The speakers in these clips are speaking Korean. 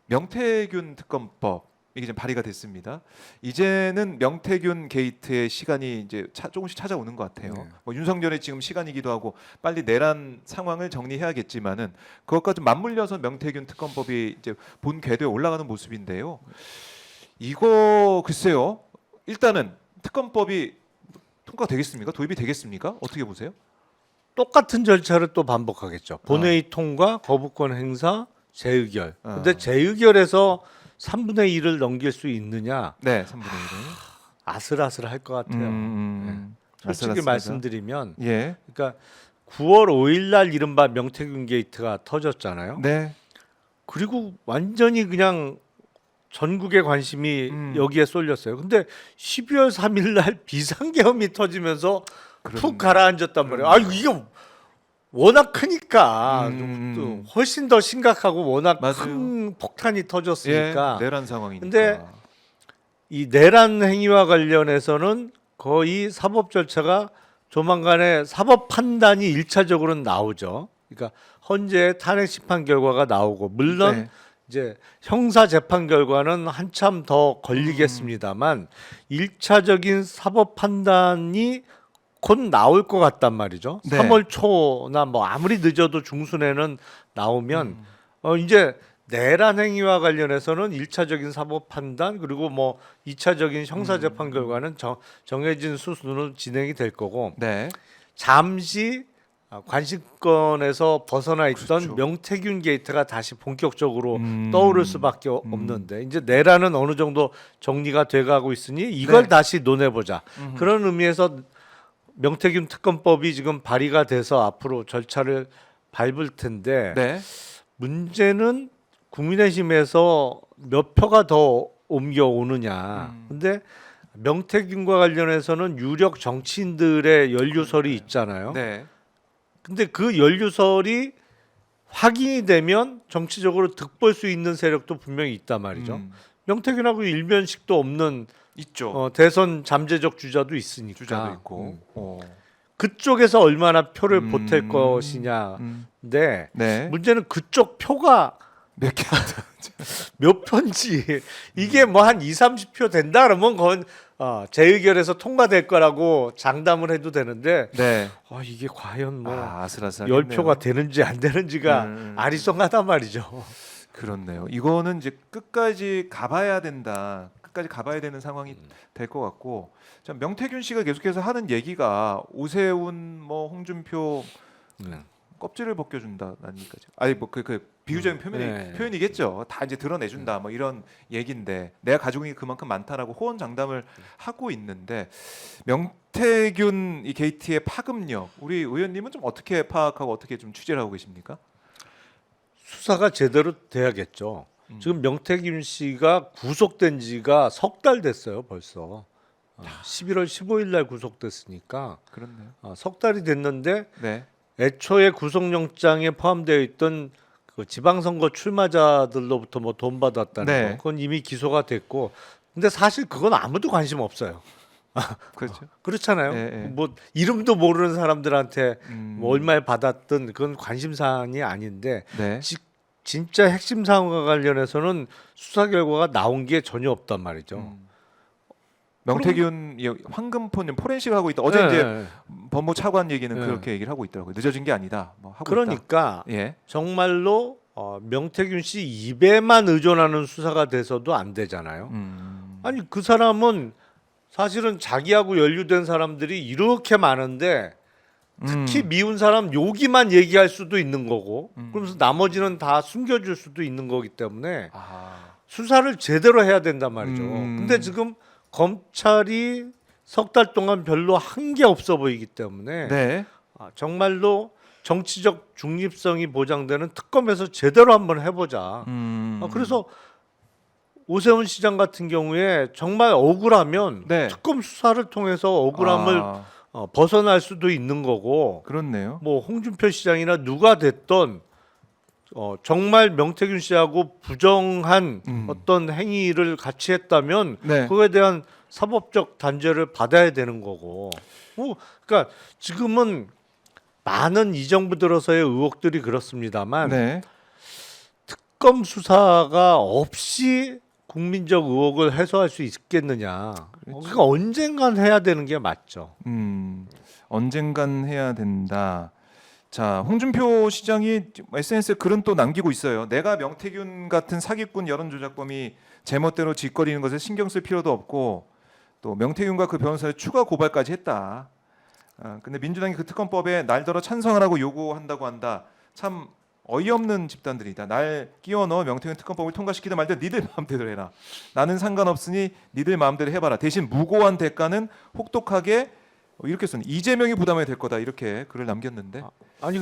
명태균 특검법 이게 지금 발의가 됐습니다. 이제는 명태균 게이트의 시간이 이제 조금씩 찾아오는 것 같아요. 네. 뭐 윤석열의 지금 시간이기도 하고 빨리 내란 상황을 정리해야겠지만은 그것과 좀 맞물려서 명태균 특검법이 이제 본 궤도에 올라가는 모습인데요. 이거 글쎄요. 일단은 특검법이 통과되겠습니까? 도입이 되겠습니까? 어떻게 보세요? 똑같은 절차를 또 반복하겠죠. 본회의 통과, 거부권 행사, 재의결. 근데 재의결에서 3분의 1을 넘길 수 있느냐? 네, 3분의 1을. 아슬아슬할 것 같아요. 솔직히 아슬아슬하다. 말씀드리면, 예. 그러니까 9월 5일 날 이른바 명태균 게이트가 터졌잖아요. 네. 그리고 완전히 그냥 전국의 관심이 여기에 쏠렸어요. 근데 12월 3일 날 비상계엄이 터지면서 푹 가라앉았단 말이에요. 아 이게 워낙 크니까 또 훨씬 더 심각하고 워낙 맞아요. 큰 폭탄이 터졌으니까. 예, 내란 상황이니까. 근데 이 내란 행위와 관련해서는 거의 사법 절차가 조만간에 사법 판단이 1차적으로는 나오죠. 그러니까 헌재 탄핵 심판 결과가 나오고 물론 네. 이제 형사 재판 결과는 한참 더 걸리겠습니다만 1차적인 사법 판단이 곧 나올 것 같단 말이죠. 네. 3월 초나 뭐 아무리 늦어도 중순에는 나오면 이제 내란 행위와 관련해서는 1차적인 사법 판단 그리고 뭐 2차적인 형사 재판 결과는 정해진 수순으로 진행이 될 거고 네. 잠시 관심권에서 벗어나 있던 그렇죠. 명태균 게이트가 다시 본격적으로 떠오를 수밖에 없는데 이제 내란은 어느 정도 정리가 돼가고 있으니 이걸 네. 다시 논해보자. 그런 의미에서 명태균 특검법이 지금 발의가 돼서 앞으로 절차를 밟을 텐데 네. 문제는 국민의힘에서 몇 표가 더 옮겨오느냐. 근데 명태균과 관련해서는 유력 정치인들의 연루설이 있잖아요. 네. 근데 그 연루설이 확인이 되면 정치적으로 득볼 수 있는 세력도 분명히 있단 말이죠. 명태균하고 일면식도 없는 있죠. 대선 잠재적 주자도 있으니까. 주자도 있고. 그쪽에서 얼마나 표를 보탤 것이냐인데 네. 문제는 그쪽 표가 몇 개? 몇 표인지 이게 뭐 한 2, 30표 된다 그러면 그건 재의결에서 통과될 거라고 장담을 해도 되는데 네. 이게 과연 뭐 아슬아슬. 10표가 되는지 안 되는지가 아리송하단 말이죠. 그렇네요. 이거는 이제 끝까지 가봐야 된다. 끝까지 가봐야 되는 상황이 될 것 같고, 참 명태균 씨가 계속해서 하는 얘기가 오세훈, 뭐 홍준표 껍질을 벗겨준다니까. 아니 뭐 그 비유적인 표현이겠죠. 다 이제 드러내준다. 뭐 이런 얘기인데 내가 가지고 있는 게 그만큼 많다라고 호언장담을 하고 있는데 명태균 이 게이트의 파급력, 우리 의원님은 좀 어떻게 파악하고 어떻게 좀 취재를 하고 계십니까? 수사가 제대로 돼야겠죠. 지금 명태균 씨가 구속된 지가 석 달 됐어요, 벌써. 11월 15일 날 구속됐으니까 그렇네요. 석 달이 됐는데 네. 애초에 구속영장에 포함되어 있던 그 지방선거 출마자들로부터 뭐 돈 받았다는 네. 거, 그건 이미 기소가 됐고, 근데 사실 그건 아무도 관심 없어요. 그렇죠. 그렇잖아요. 예, 예. 뭐 이름도 모르는 사람들한테 뭐 얼마에 받았든 그건 관심 사안이 아닌데 네. 진짜 핵심 사안과 관련해서는 수사 결과가 나온 게 전혀 없단 말이죠. 명태균 이 황금폰 포렌식을 하고 있다. 어제 네. 이제 법무 차관 얘기는 네. 그렇게 얘기를 하고 있더라고요. 늦어진 게 아니다. 뭐 하고 그러니까 있다. 예. 정말로 명태균 씨 입에만 의존하는 수사가 돼서도 안 되잖아요. 아니 그 사람은 사실은 자기하고 연루된 사람들이 이렇게 많은데 특히 미운 사람 여기만 얘기할 수도 있는 거고 그러면서 나머지는 다 숨겨줄 수도 있는 거기 때문에 수사를 제대로 해야 된단 말이죠. 근데 지금 검찰이 석 달 동안 별로 한 게 없어 보이기 때문에 네. 정말로 정치적 중립성이 보장되는 특검에서 제대로 한번 해보자. 그래서 오세훈 시장 같은 경우에 정말 억울하면 네. 특검 수사를 통해서 억울함을 벗어날 수도 있는 거고, 그렇네요. 뭐 홍준표 시장이나 누가 됐던 정말 명태균 씨하고 부정한 어떤 행위를 같이 했다면 네. 그거에 대한 사법적 단죄를 받아야 되는 거고. 그러니까 지금은 많은 이 정부 들어서의 의혹들이 그렇습니다만 네. 특검 수사가 없이 국민적 의혹을 해소할 수 있겠느냐. 그러니까 언젠간 해야 되는 게 맞죠. 언젠간 해야 된다. 자, 홍준표 시장이 SNS에 글은 또 남기고 있어요. 내가 명태균 같은 사기꾼 여론조작범이 제멋대로 짓거리는 것에 신경 쓸 필요도 없고 또 명태균과 그 변호사를 추가 고발까지 했다. 근데 민주당이 그 특검법에 날더러 찬성하라고 요구한다고 한다. 참 어이없는 집단들이다. 날 끼워 넣어 명태균 특검법을 통과시키든 말든 니들 마음대로 해라. 나는 상관없으니 니들 마음대로 해봐라. 대신 무고한 대가는 혹독하게 이렇게 쓰는 이재명이 부담해야 될 거다. 이렇게 글을 남겼는데 아니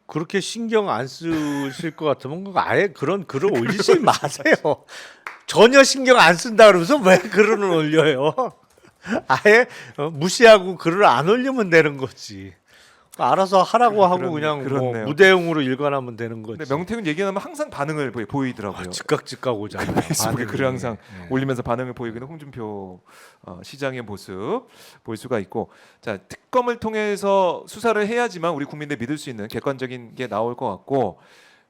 그렇게 신경 안 쓰실 것 같으면 아예 그런 글을 올리지 마세요. 전혀 신경 안 쓴다 그러면서 왜 글을 올려요? 아예 무시하고 글을 안 올리면 되는 거지. 알아서 하라고 하고 그냥 뭐 그렇네요. 무대응으로 일관하면 되는 거지. 근데 명태균 얘기하면 항상 반응을 보이더라고요. 즉각 오잖아요. 페이스북에 글을 항상 네. 올리면서 반응을 보이기는 홍준표 시장의 모습 볼 수가 있고, 자, 특검을 통해서 수사를 해야지만 우리 국민들 믿을 수 있는 객관적인 게 나올 것 같고,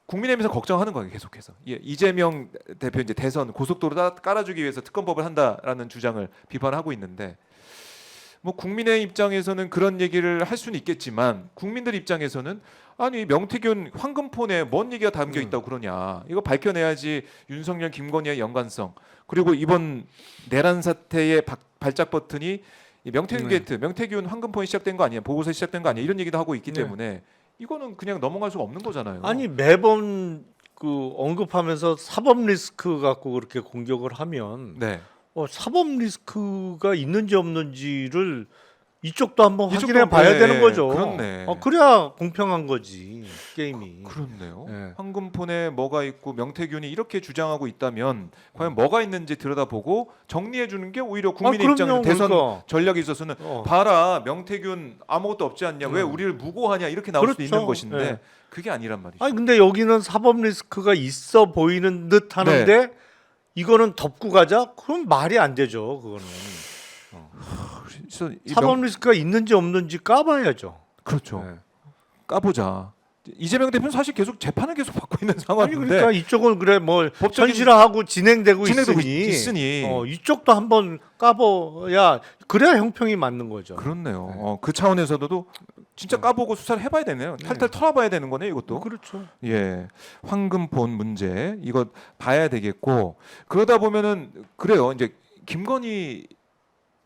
국민의힘에서 걱정하는 거예요. 계속해서 이재명 대표 이제 대선 고속도로 깔아주기 위해서 특검법을 한다라는 주장을 비판하고 있는데, 뭐 국민의 입장에서는 그런 얘기를 할 수는 있겠지만 국민들 입장에서는 아니 명태균 황금폰에 뭔 얘기가 담겨 있다고 그러냐, 이거 밝혀내야지. 윤석열 김건희의 연관성, 그리고 이번 내란 사태의 발작 버튼이 이 명태균 게이트, 명태균 황금폰이 시작된 거 아니야, 보고서 시작된 거 아니야, 이런 얘기도 하고 있기 때문에 이거는 그냥 넘어갈 수가 없는 거잖아요. 아니 매번 그 언급하면서 사법 리스크 갖고 그렇게 공격을 하면 네. 사법 리스크가 있는지 없는지를 이쪽도 한번 이쪽도 확인해 봐야 네, 되는 거죠. 그렇네. 그래야 공평한 거지 게임이. 그렇네요. 네. 황금폰에 뭐가 있고 명태균이 이렇게 주장하고 있다면 과연 뭐가 있는지 들여다보고 정리해 주는 게 오히려 국민의 입장에서 대선 그러니까. 전략에 있어서는 봐라, 명태균 아무것도 없지 않냐, 왜 우리를 무고하냐, 이렇게 나올 수도 그렇죠. 있는 것인데 네. 그게 아니란 말이죠. 아니 근데 여기는 사법 리스크가 있어 보이는 듯 하는데 이거는 덮고 가자? 그럼 말이 안 되죠. 그거는 그래서 사법 리스크가 있는지 없는지 까봐야죠. 그렇죠. 네. 까보자. 이재명 대표는 사실 계속 재판을 계속 받고 있는 아니 상황인데 그러니까 이쪽은 그래 뭐 법적인- 현실화하고 진행되고 있으니 이쪽도 한번 까봐야 그래야 형평이 맞는 거죠. 그렇네요. 네. 그 차원에서도 진짜 까보고 수사를 해봐야 되네요. 탈탈 털어봐야 되는 거네, 이것도. 그렇죠. 예, 황금본 문제 이거 봐야 되겠고, 그러다 보면은 그래요. 이제 김건희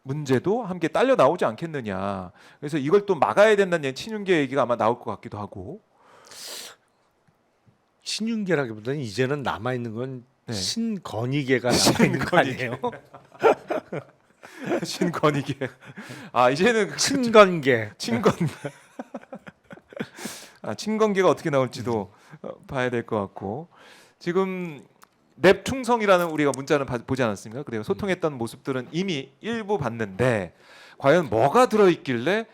문제도 함께 딸려 나오지 않겠느냐. 그래서 이걸 또 막아야 된다는 친윤계 얘기가 아마 나올 것 같기도 하고. 신윤계라기보다는 이제는 남아 있는 건 네. 신건희계가 남아 있는 거 아니에요? 신건희계. 이제는 친건계. 친건. 친건계가 어떻게 나올지도 봐야 될 것 같고, 지금 랩 충성이라는 우리가 문자는 보지 않았습니까? 그리고 소통했던 모습들은 이미 일부 봤는데 과연 뭐가 들어있길래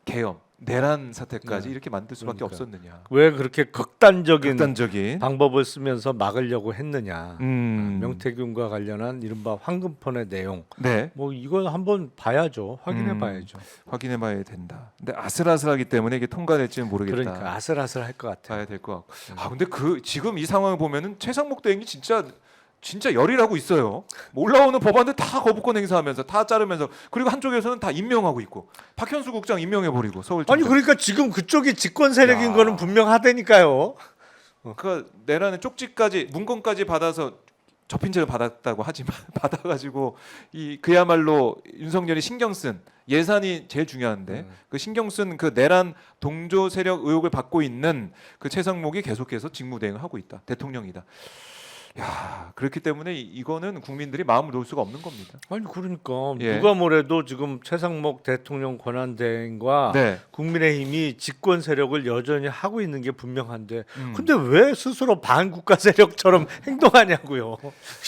계엄, 내란 사태까지 이렇게 만들 수밖에 그러니까. 없었느냐. 왜 그렇게 극단적인 극단적인. 방법을 쓰면서 막으려고 했느냐. 음. 명태균과 관련한 이른바 황금폰의 내용. 네, 뭐 이걸 한번 봐야죠. 확인해 봐야죠. 확인해봐야 된다. 근데 아슬아슬하기 때문에 이게 통과될지는 모르겠다. 그러니까 아슬아슬할 것 같아요. 봐야 될 것 같고. 근데 지금 이 상황을 보면은 최상목 대행이 진짜 열일하고 있어요. 뭐 올라오는 법안들 다 거부권 행사하면서 다 자르면서, 그리고 한쪽에서는 다 임명하고 있고, 박현수 국장 임명해 버리고 서울청장. 아니 그러니까 지금 그쪽이 집권 세력인 야. 거는 분명하다니까요. 그 내란의 쪽지까지 문건까지 받아서 접힌 죄를 받았다고 하지만 받아가지고 그야말로 윤석열이 신경 쓴 예산이 제일 중요한데 그 신경 쓴 그 내란 동조 세력 의혹을 받고 있는 그 최상목이 계속해서 직무대행을 하고 있다. 대통령이다. 야, 그렇기 때문에 이거는 국민들이 마음을 놓을 수가 없는 겁니다. 아니 그러니까 예. 누가 뭐래도 지금 최상목 대통령 권한대행과 네. 국민의힘이 집권 세력을 여전히 하고 있는 게 분명한데 음. 근데 왜 스스로 반국가 세력처럼 행동하냐고요.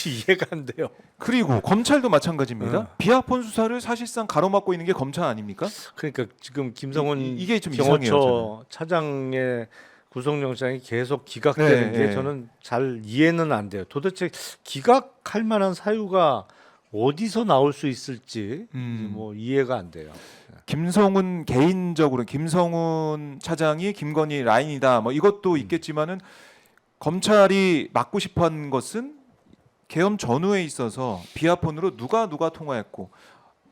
이해가 안 돼요. 그리고 검찰도 마찬가지입니다. 네. 비하폰 수사를 사실상 가로막고 있는 게 검찰 아닙니까? 그러니까 지금 김성훈 이게 좀 경호처 이상해요, 차장의 구속영장이 계속 기각되는 네, 게 네. 저는 잘 이해는 안 돼요. 도대체 기각할 만한 사유가 어디서 나올 수 있을지 뭐 이해가 안 돼요. 김성훈 개인적으로 김성훈 차장이 김건희 라인이다, 뭐 이것도 있겠지만은 검찰이 막고 싶어한 것은 계엄 전후에 있어서 비아폰으로 누가 통화했고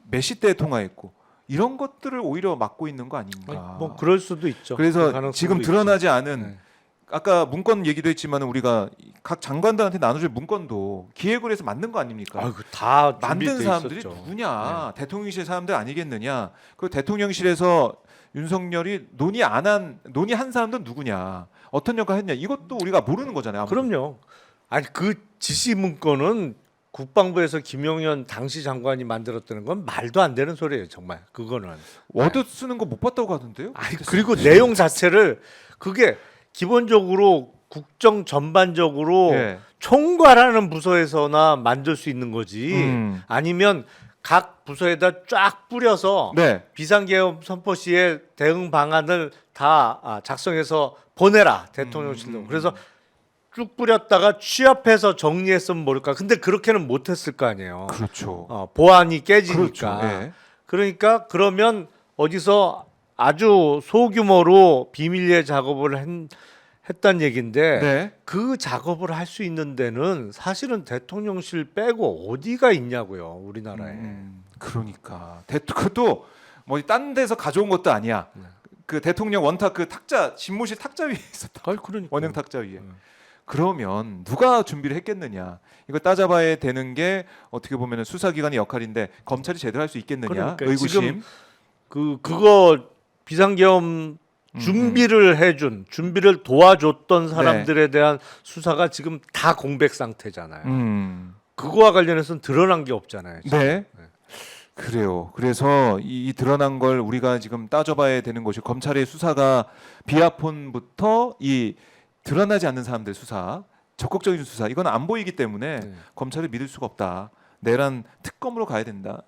몇 시대에 통화했고 이런 것들을 오히려 막고 있는 거 아닌가. 아니, 뭐 그럴 수도 있죠. 그 그래서 가능성도 지금 있죠. 드러나지 않은 네. 아까 문건 얘기도 했지만 우리가 각 장관들한테 나눠줄 문건도 기획을 해서 만든 거 아닙니까? 아이고, 다 만든 준비돼 사람들이 있었죠. 누구냐? 대통령실 사람들 아니겠느냐? 그 대통령실에서 윤석열이 논의한 사람들은 누구냐? 어떤 역할 했냐? 이것도 우리가 모르는 거잖아요. 아무도. 그럼요. 아니 그 지시 문건은 국방부에서 김용현 당시 장관이 만들었다는 건 말도 안 되는 소리예요, 정말. 그거는. 워드 쓰는 거 못 봤다고 하던데요? 아니 그리고 내용 자체를 그게 기본적으로 국정 전반적으로 예. 총괄하는 부서에서나 만들 수 있는 거지. 아니면 각 부서에다 쫙 뿌려서 네. 비상계엄 선포 시에 대응 방안을 다 작성해서 보내라 대통령실로. 그래서 쭉 뿌렸다가 취합해서 정리했으면 모를까. 근데 그렇게는 못했을 거 아니에요. 그렇죠. 보안이 깨지니까. 그렇죠. 예. 그러니까 그러면 어디서 아주 소규모로 비밀리에 작업을 했단 얘긴데 네. 그 작업을 할 수 있는 데는 사실은 대통령실 빼고 어디가 있냐고요, 우리나라에. 그러니까 그것도 뭐 딴 데서 가져온 것도 아니야. 그 대통령 원탁 그 탁자 집무실 탁자 위에 있었다. 그러니까. 원형 탁자 위에. 그러면 누가 준비를 했겠느냐? 이거 따져봐야 되는 게 어떻게 보면 수사기관의 역할인데 검찰이 제대로 할 수 있겠느냐? 그러니까 의구심. 지금 그거 비상계엄 준비를 해준, 준비를 도와줬던 사람들에 대한 수사가 지금 다 공백 상태잖아요. 그거와 관련해서는 드러난 게 없잖아요. 지금. 네. 그래요. 그래서 이 드러난 걸 우리가 지금 따져봐야 되는 것이 검찰의 수사가 비아폰부터 이 드러나지 않는 사람들 수사, 적극적인 수사 이건 안 보이기 때문에 검찰을 믿을 수가 없다. 내란 특검으로 가야 된다.